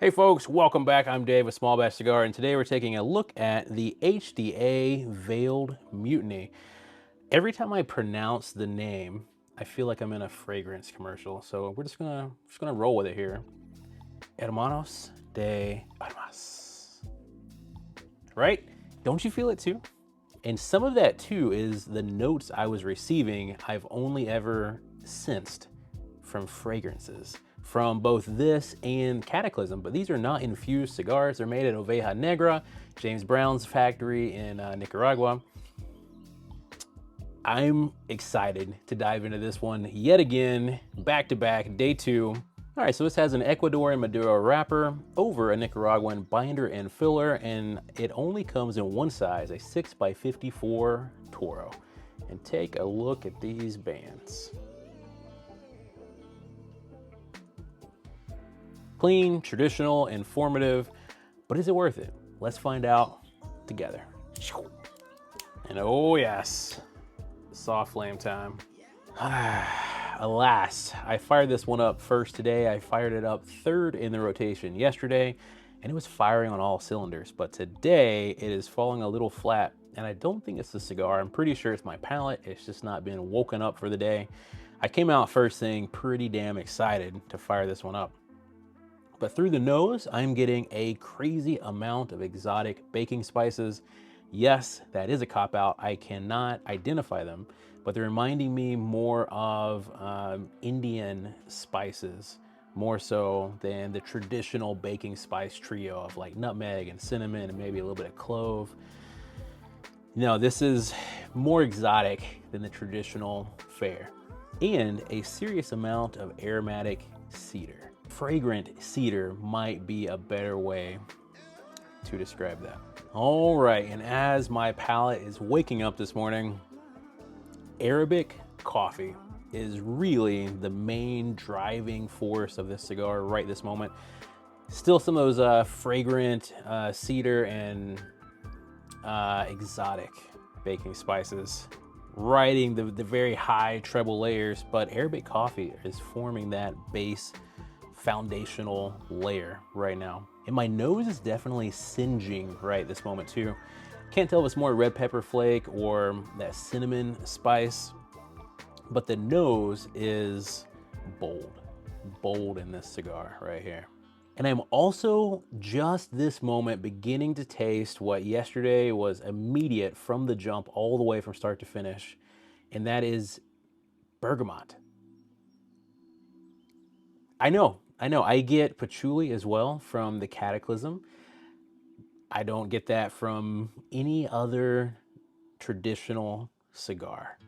Hey folks, welcome back. I'm Dave with Small Batch Cigar, and today we're taking a look at the HDA Veiled Mutiny. Every time I pronounce the name, I feel like I'm in a fragrance commercial, so we're just gonna roll with it here. Hermanos de Armas. Right? Don't you feel it too? And some of that too is the notes I was receiving I've only ever sensed from fragrances, from both this and Cataclysm. But these are not infused cigars. They're made at Oveja Negra, James Brown's factory in Nicaragua. I'm excited to dive into this one yet again, back to back, day two. All right, so this has an Ecuadorian Maduro wrapper over a Nicaraguan binder and filler, and it only comes in one size, a 6x54 Toro. And take a look at these bands. Clean, traditional, informative, but is it worth it? Let's find out together. And oh yes, soft flame time. Alas, I fired this one up first today. I fired it up third in the rotation yesterday, and it was firing on all cylinders. But today, it is falling a little flat, and I don't think it's the cigar. I'm pretty sure it's my palate. It's just not been woken up for the day. I came out first thing pretty damn excited to fire this one up. But through the nose, I'm getting a crazy amount of exotic baking spices. Yes, that is a cop-out. I cannot identify them, but they're reminding me more of Indian spices, more so than the traditional baking spice trio of like nutmeg and cinnamon and maybe a little bit of clove. No, this is more exotic than the traditional fare, and a serious amount of aromatic cedar. Fragrant cedar might be a better way to describe that. All right, and as my palate is waking up this morning, Arabic coffee is really the main driving force of this cigar right this moment. Still some of those fragrant cedar and exotic baking spices riding the very high treble layers, but Arabic coffee is forming that base foundational layer right now. And my nose is definitely singeing right this moment too. Can't tell if it's more red pepper flake or that cinnamon spice, but the nose is bold in this cigar right here. And I'm also just this moment beginning to taste what yesterday was immediate from the jump all the way from start to finish, and that is bergamot. I know, I get patchouli as well from the Cataclysm. I don't get that from any other traditional cigar.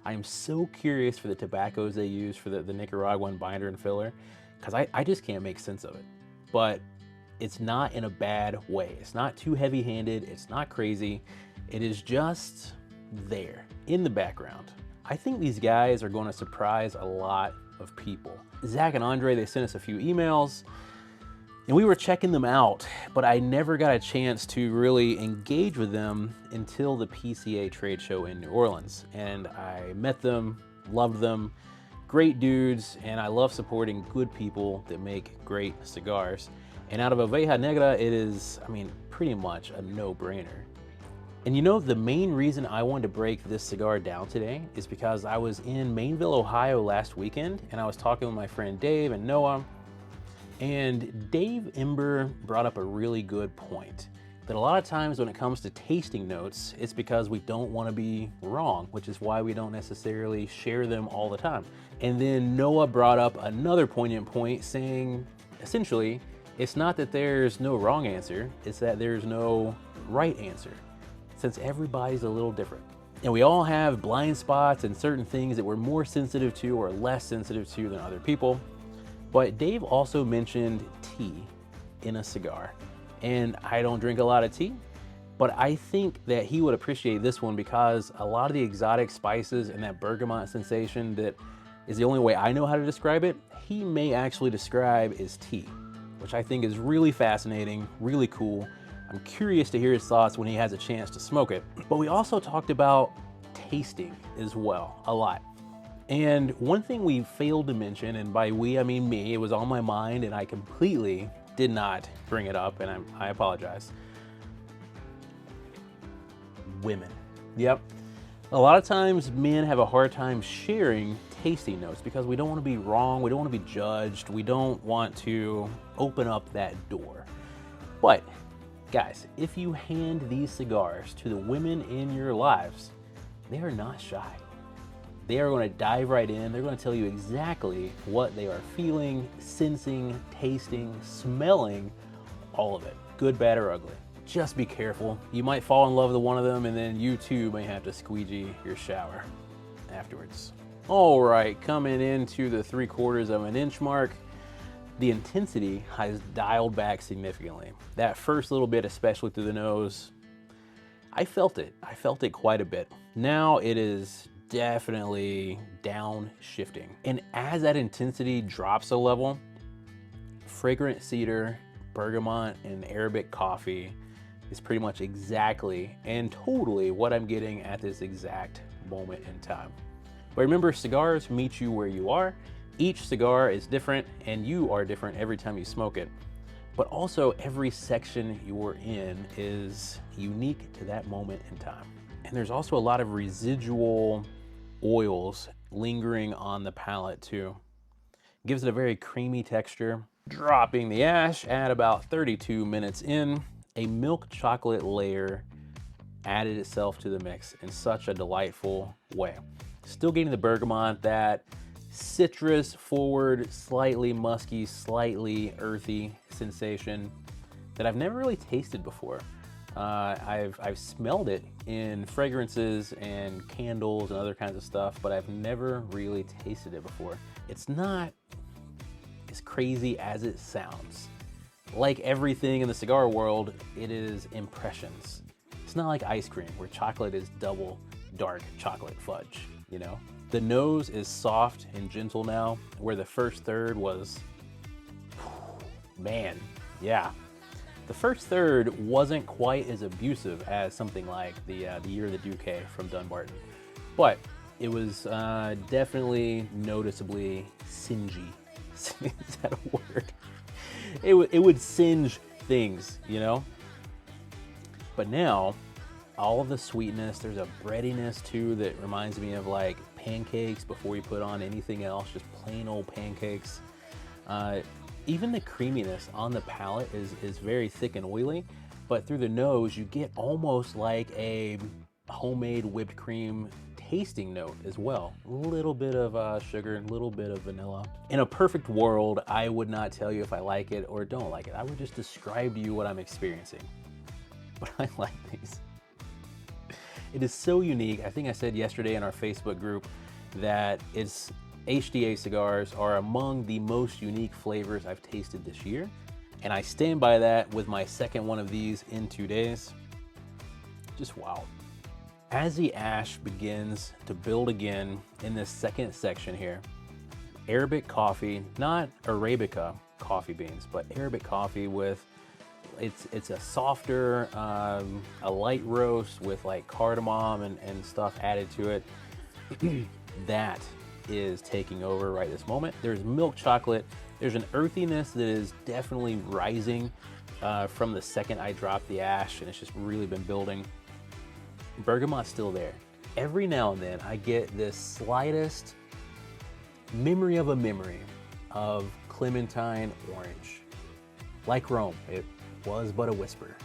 I am so curious for the tobaccos they use for the Nicaraguan binder and filler, because I just can't make sense of it. But it's not in a bad way. It's not too heavy-handed, it's not crazy. It is just there, in the background. I think these guys are going to surprise a lot of people. Zach and Andre, they sent us a few emails, and we were checking them out, but I never got a chance to really engage with them until the PCA trade show in New Orleans. And I met them, loved them, great dudes, and I love supporting good people that make great cigars. And out of Oveja Negra, it is, I mean, pretty much a no-brainer. And you know, the main reason I wanted to break this cigar down today is because I was in Mainville, Ohio last weekend, and I was talking with my friend Dave and Noah, and Dave Ember brought up a really good point, that a lot of times when it comes to tasting notes, it's because we don't want to be wrong, which is why we don't necessarily share them all the time. And then Noah brought up another poignant point saying, essentially, it's not that there's no wrong answer, it's that there's no right answer, since everybody's a little different. And we all have blind spots and certain things that we're more sensitive to or less sensitive to than other people. But Dave also mentioned tea in a cigar. And I don't drink a lot of tea, but I think that he would appreciate this one because a lot of the exotic spices and that bergamot sensation that is the only way I know how to describe it, he may actually describe as tea, which I think is really fascinating, really cool. I'm curious to hear his thoughts when he has a chance to smoke it. But we also talked about tasting as well, a lot. And one thing we failed to mention, and by we I mean me, it was on my mind and I completely did not bring it up, and I apologize. Women. Yep. A lot of times men have a hard time sharing tasting notes because we don't want to be wrong, we don't want to be judged, we don't want to open up that door. But guys, if you hand these cigars to the women in your lives, they are not shy. They are going to dive right in. They're going to tell you exactly what they are feeling, sensing, tasting, smelling, all of it, good, bad, or ugly. Just be careful. You might fall in love with one of them, and then you too may have to squeegee your shower afterwards. All right, coming into the 3/4 of an inch mark, the intensity has dialed back significantly. That first little bit, especially through the nose, I felt it. I felt it quite a bit. Now it is definitely downshifting. And as that intensity drops a level, fragrant cedar, bergamot, and Arabic coffee is pretty much exactly and totally what I'm getting at this exact moment in time. But remember, cigars meet you where you are. Each cigar is different, and you are different every time you smoke it. But also, every section you're in is unique to that moment in time. And there's also a lot of residual oils lingering on the palate too. Gives it a very creamy texture. Dropping the ash at about 32 minutes in, a milk chocolate layer added itself to the mix in such a delightful way. Still getting the bergamot, that citrus forward, slightly musky, slightly earthy sensation that I've never really tasted before. I've smelled it in fragrances and candles and other kinds of stuff, but I've never really tasted it before. It's not as crazy as it sounds. Like everything in the cigar world, it is impressions. It's not like ice cream where chocolate is double dark chocolate fudge, you know? The nose is soft and gentle now, where the first third was, man, yeah. The first third wasn't quite as abusive as something like the Year of the Duque from Dunbarton, but it was definitely noticeably singy. Is that a word? It would singe things, you know? But now, all of the sweetness, there's a breadiness too that reminds me of like pancakes before you put on anything else, just plain old pancakes. Even the creaminess on the palate is very thick and oily, but through the nose, you get almost like a homemade whipped cream tasting note as well. A little bit of sugar, a little bit of vanilla. In a perfect world, I would not tell you if I like it or don't like it. I would just describe to you what I'm experiencing. But I like these. It is so unique. I think I said yesterday in our Facebook group that it's HDA cigars are among the most unique flavors I've tasted this year. And I stand by that with my second one of these in 2 days. Just wow. As the ash begins to build again in this second section here, Arabic coffee, not Arabica coffee beans, but Arabic coffee with, it's a softer, a light roast with like cardamom and stuff added to it. That is taking over right this moment. There's milk chocolate. There's an earthiness that is definitely rising from the second I dropped the ash, and it's just really been building. Bergamot's still there. Every now and then I get this slightest memory of a memory of Clementine orange. Like Rome, it was but a whisper.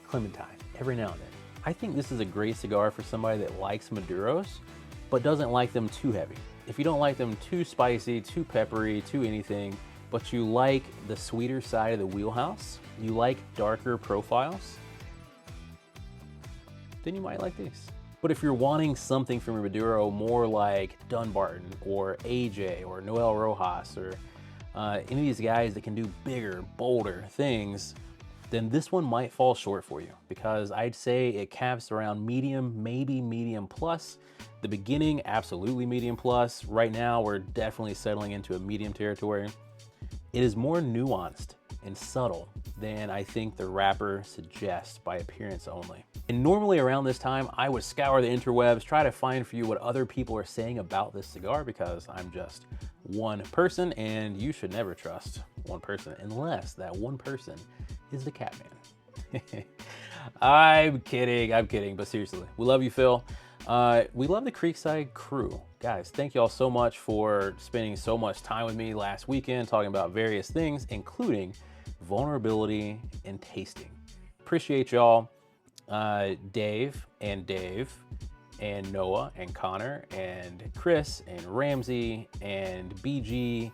Clementine, every now and then. I think this is a great cigar for somebody that likes Maduros, but doesn't like them too heavy. If you don't like them too spicy, too peppery, too anything, but you like the sweeter side of the wheelhouse, you like darker profiles, then you might like these. But if you're wanting something from Maduro more like Dunbarton or AJ or Noel Rojas or any of these guys that can do bigger, bolder things, then this one might fall short for you, because I'd say it caps around medium, maybe medium plus. The beginning, absolutely medium plus. Right now, we're definitely settling into a medium territory. It is more nuanced and subtle than I think the wrapper suggests by appearance only. And normally around this time, I would scour the interwebs, try to find for you what other people are saying about this cigar, because I'm just one person and you should never trust one person unless that one person is the Catman. I'm kidding, but seriously, we love you, Phil. We love the Creekside crew. Guys, thank you all so much for spending so much time with me last weekend talking about various things, including vulnerability and tasting. Appreciate y'all. Dave and Noah and Connor and Chris and Ramsey and BG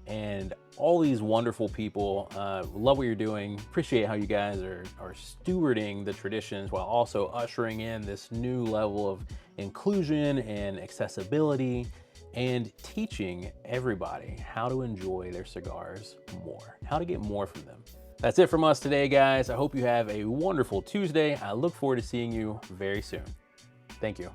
and all these wonderful people. Love what you're doing. Appreciate how you guys are stewarding the traditions while also ushering in this new level of inclusion and accessibility and teaching everybody how to enjoy their cigars more, how to get more from them. That's it from us today, guys. I hope you have a wonderful Tuesday. I look forward to seeing you very soon. Thank you.